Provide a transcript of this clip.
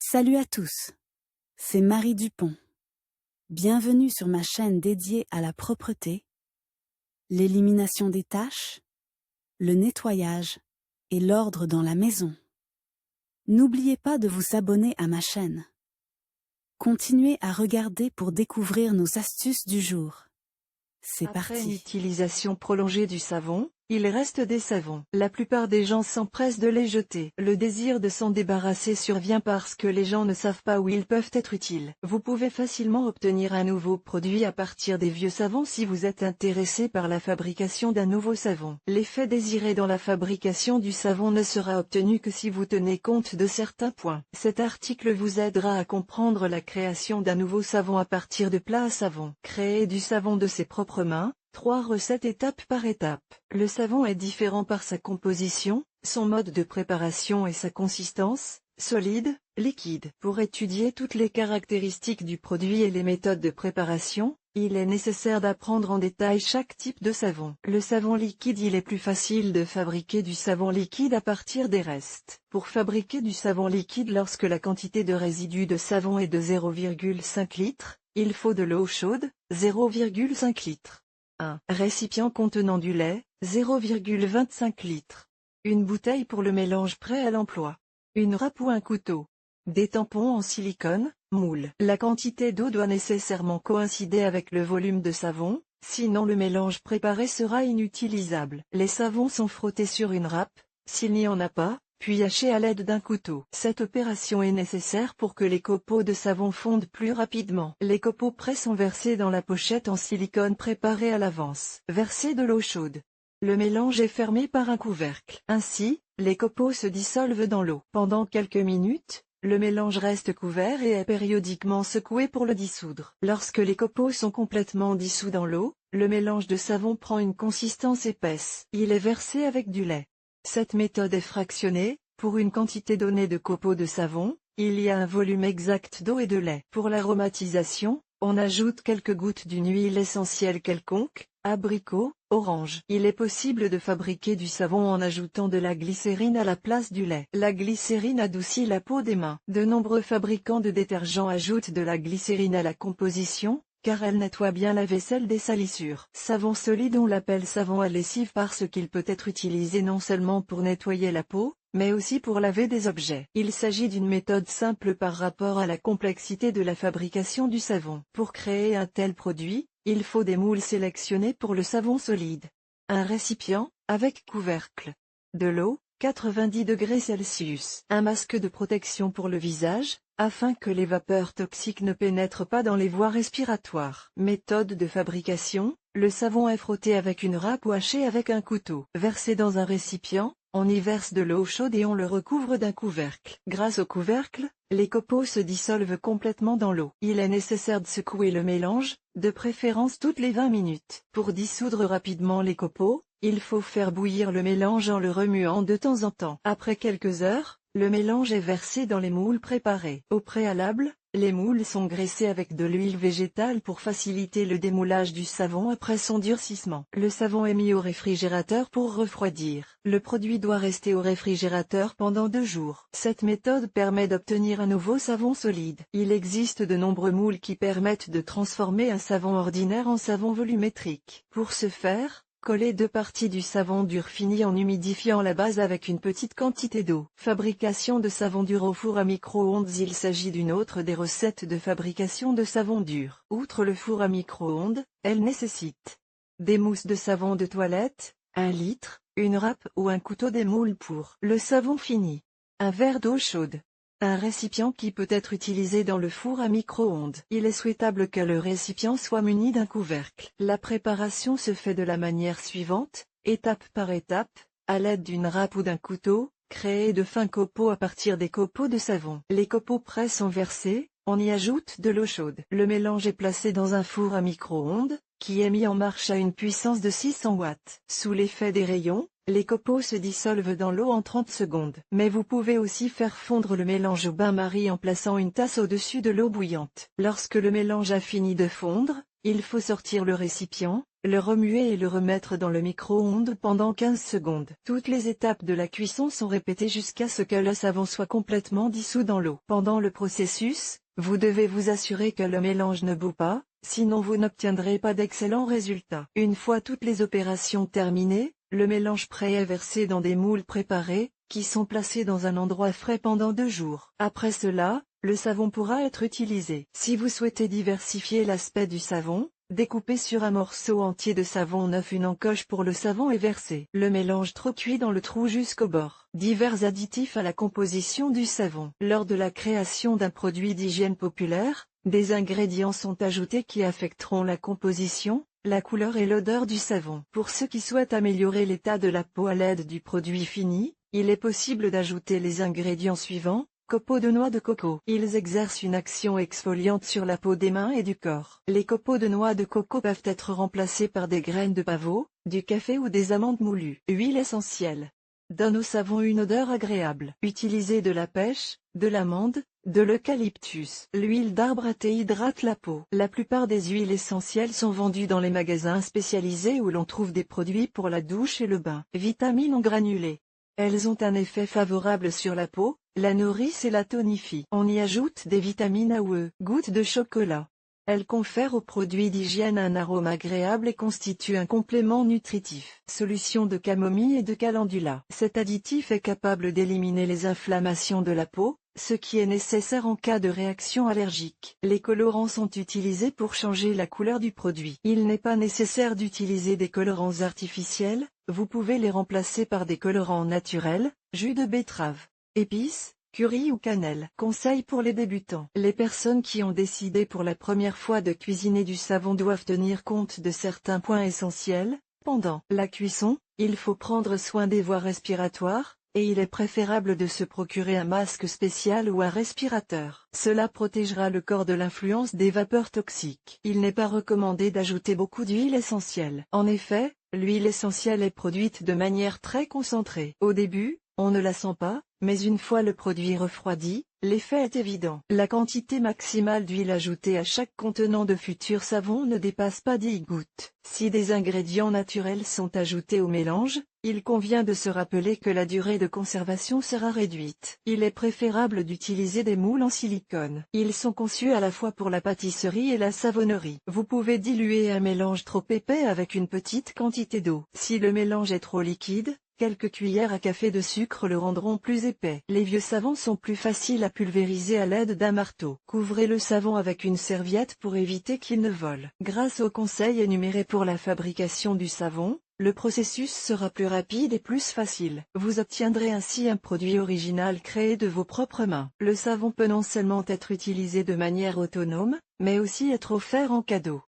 Salut à tous, c'est Marie Dupont. Bienvenue sur ma chaîne dédiée à la propreté, l'élimination des taches, le nettoyage et l'ordre dans la maison. N'oubliez pas de vous abonner à ma chaîne. Continuez à regarder pour découvrir nos astuces du jour. C'est Après une parti. utilisation prolongée du savon, il reste des savons. La plupart des gens s'empressent de les jeter. Le désir de s'en débarrasser survient parce que les gens ne savent pas où ils peuvent être utiles. Vous pouvez facilement obtenir un nouveau produit à partir des vieux savons si vous êtes intéressé par la fabrication d'un nouveau savon. L'effet désiré dans la fabrication du savon ne sera obtenu que si vous tenez compte de certains points. Cet article vous aidera à comprendre la création d'un nouveau savon à partir de plats à savon. Créer du savon de ses propres mains. 3 recettes étape par étape. Le savon est différent par sa composition, son mode de préparation et sa consistance, solide, liquide. Pour étudier toutes les caractéristiques du produit et les méthodes de préparation, il est nécessaire d'apprendre en détail chaque type de savon. Le savon liquide. Il est plus facile de fabriquer du savon liquide à partir des restes. Pour fabriquer du savon liquide lorsque la quantité de résidus de savon est de 0,5 litres, il faut de l'eau chaude, 0,5 litres. Un récipient contenant du lait, 0,25 litres. Une bouteille pour le mélange prêt à l'emploi. Une râpe ou un couteau. Des tampons en silicone, moule. La quantité d'eau doit nécessairement coïncider avec le volume de savon, sinon le mélange préparé sera inutilisable. Les savons sont frottés sur une râpe, s'il n'y en a pas, puis hachés à l'aide d'un couteau. Cette opération est nécessaire pour que les copeaux de savon fondent plus rapidement. Les copeaux prêts sont versés dans la pochette en silicone préparée à l'avance. Versez de l'eau chaude. Le mélange est fermé par un couvercle. Ainsi, les copeaux se dissolvent dans l'eau. Pendant quelques minutes, le mélange reste couvert et est périodiquement secoué pour le dissoudre. Lorsque les copeaux sont complètement dissous dans l'eau, le mélange de savon prend une consistance épaisse. Il est versé avec du lait. Cette méthode est fractionnée. Pour une quantité donnée de copeaux de savon, il y a un volume exact d'eau et de lait. Pour l'aromatisation, on ajoute quelques gouttes d'une huile essentielle quelconque, abricot, orange. Il est possible de fabriquer du savon en ajoutant de la glycérine à la place du lait. La glycérine adoucit la peau des mains. De nombreux fabricants de détergents ajoutent de la glycérine à la composition, car elle nettoie bien la vaisselle des salissures. Savon solide. On l'appelle savon à lessive parce qu'il peut être utilisé non seulement pour nettoyer la peau, mais aussi pour laver des objets. Il s'agit d'une méthode simple par rapport à la complexité de la fabrication du savon. Pour créer un tel produit, il faut des moules sélectionnés pour le savon solide. Un récipient, avec couvercle. De l'eau, 90 degrés Celsius. Un masque de protection pour le visage, afin que les vapeurs toxiques ne pénètrent pas dans les voies respiratoires. Méthode de fabrication, le savon est frotté avec une râpe ou haché avec un couteau. Versé dans un récipient, on y verse de l'eau chaude et on le recouvre d'un couvercle. Grâce au couvercle, les copeaux se dissolvent complètement dans l'eau. Il est nécessaire de secouer le mélange, de préférence toutes les 20 minutes. Pour dissoudre rapidement les copeaux, il faut faire bouillir le mélange en le remuant de temps en temps. Après quelques heures, le mélange est versé dans les moules préparés. Au préalable, les moules sont graissés avec de l'huile végétale pour faciliter le démoulage du savon après son durcissement. Le savon est mis au réfrigérateur pour refroidir. Le produit doit rester au réfrigérateur pendant 2 jours. Cette méthode permet d'obtenir un nouveau savon solide. Il existe de nombreux moules qui permettent de transformer un savon ordinaire en savon volumétrique. Pour ce faire, collez 2 parties du savon dur fini en humidifiant la base avec une petite quantité d'eau. Fabrication de savon dur au four à micro-ondes. Il s'agit d'une autre des recettes de fabrication de savon dur. Outre le four à micro-ondes, elle nécessite des mousses de savon de toilette, 1 litre, une râpe ou un couteau, des moules pour le savon fini, un verre d'eau chaude. Un récipient qui peut être utilisé dans le four à micro-ondes. Il est souhaitable que le récipient soit muni d'un couvercle. La préparation se fait de la manière suivante, étape par étape, à l'aide d'une râpe ou d'un couteau. Créer de fins copeaux à partir des copeaux de savon. Les copeaux prêts sont versés, on y ajoute de l'eau chaude. Le mélange est placé dans un four à micro-ondes, qui est mis en marche à une puissance de 600 watts. Sous l'effet des rayons, les copeaux se dissolvent dans l'eau en 30 secondes. Mais vous pouvez aussi faire fondre le mélange au bain-marie en plaçant une tasse au-dessus de l'eau bouillante. Lorsque le mélange a fini de fondre, il faut sortir le récipient, le remuer et le remettre dans le micro-ondes pendant 15 secondes. Toutes les étapes de la cuisson sont répétées jusqu'à ce que le savon soit complètement dissous dans l'eau. Pendant le processus, vous devez vous assurer que le mélange ne bout pas, sinon vous n'obtiendrez pas d'excellents résultats. Une fois toutes les opérations terminées, le mélange prêt est versé dans des moules préparés, qui sont placés dans un endroit frais pendant 2 jours. Après cela, le savon pourra être utilisé. Si vous souhaitez diversifier l'aspect du savon, découpez sur un morceau entier de savon neuf une encoche pour le savon et versez le mélange trop cuit dans le trou jusqu'au bord. Divers additifs à la composition du savon. Lors de la création d'un produit d'hygiène populaire, des ingrédients sont ajoutés qui affecteront la composition, la couleur et l'odeur du savon. Pour ceux qui souhaitent améliorer l'état de la peau à l'aide du produit fini, il est possible d'ajouter les ingrédients suivants. Copeaux de noix de coco. Ils exercent une action exfoliante sur la peau des mains et du corps. Les copeaux de noix de coco peuvent être remplacés par des graines de pavot, du café ou des amandes moulues. Huile essentielle. Donne au savon une odeur agréable. Utilisez de la pêche, de l'amande, de l'eucalyptus. L'huile d'arbre à thé hydrate la peau. La plupart des huiles essentielles sont vendues dans les magasins spécialisés où l'on trouve des produits pour la douche et le bain. Vitamines en granulés. Elles ont un effet favorable sur la peau, la nourrissent et la tonifient. On y ajoute des vitamines A ou E. Gouttes de chocolat. Elles confèrent aux produits d'hygiène un arôme agréable et constituent un complément nutritif. Solution de camomille et de calendula. Cet additif est capable d'éliminer les inflammations de la peau, ce qui est nécessaire en cas de réaction allergique. Les colorants sont utilisés pour changer la couleur du produit. Il n'est pas nécessaire d'utiliser des colorants artificiels, vous pouvez les remplacer par des colorants naturels, jus de betterave, épices, curry ou cannelle. Conseil pour les débutants. Les personnes qui ont décidé pour la première fois de cuisiner du savon doivent tenir compte de certains points essentiels. Pendant la cuisson, il faut prendre soin des voies respiratoires, et il est préférable de se procurer un masque spécial ou un respirateur. Cela protégera le corps de l'influence des vapeurs toxiques. Il n'est pas recommandé d'ajouter beaucoup d'huile essentielle. En effet, l'huile essentielle est produite de manière très concentrée. Au début, on ne la sent pas, mais une fois le produit refroidi, l'effet est évident. La quantité maximale d'huile ajoutée à chaque contenant de futur savon ne dépasse pas 10 gouttes. Si des ingrédients naturels sont ajoutés au mélange, il convient de se rappeler que la durée de conservation sera réduite. Il est préférable d'utiliser des moules en silicone. Ils sont conçus à la fois pour la pâtisserie et la savonnerie. Vous pouvez diluer un mélange trop épais avec une petite quantité d'eau. Si le mélange est trop liquide, quelques cuillères à café de sucre le rendront plus épais. Les vieux savons sont plus faciles à pulvériser à l'aide d'un marteau. Couvrez le savon avec une serviette pour éviter qu'il ne vole. Grâce aux conseils énumérés pour la fabrication du savon, le processus sera plus rapide et plus facile. Vous obtiendrez ainsi un produit original créé de vos propres mains. Le savon peut non seulement être utilisé de manière autonome, mais aussi être offert en cadeau.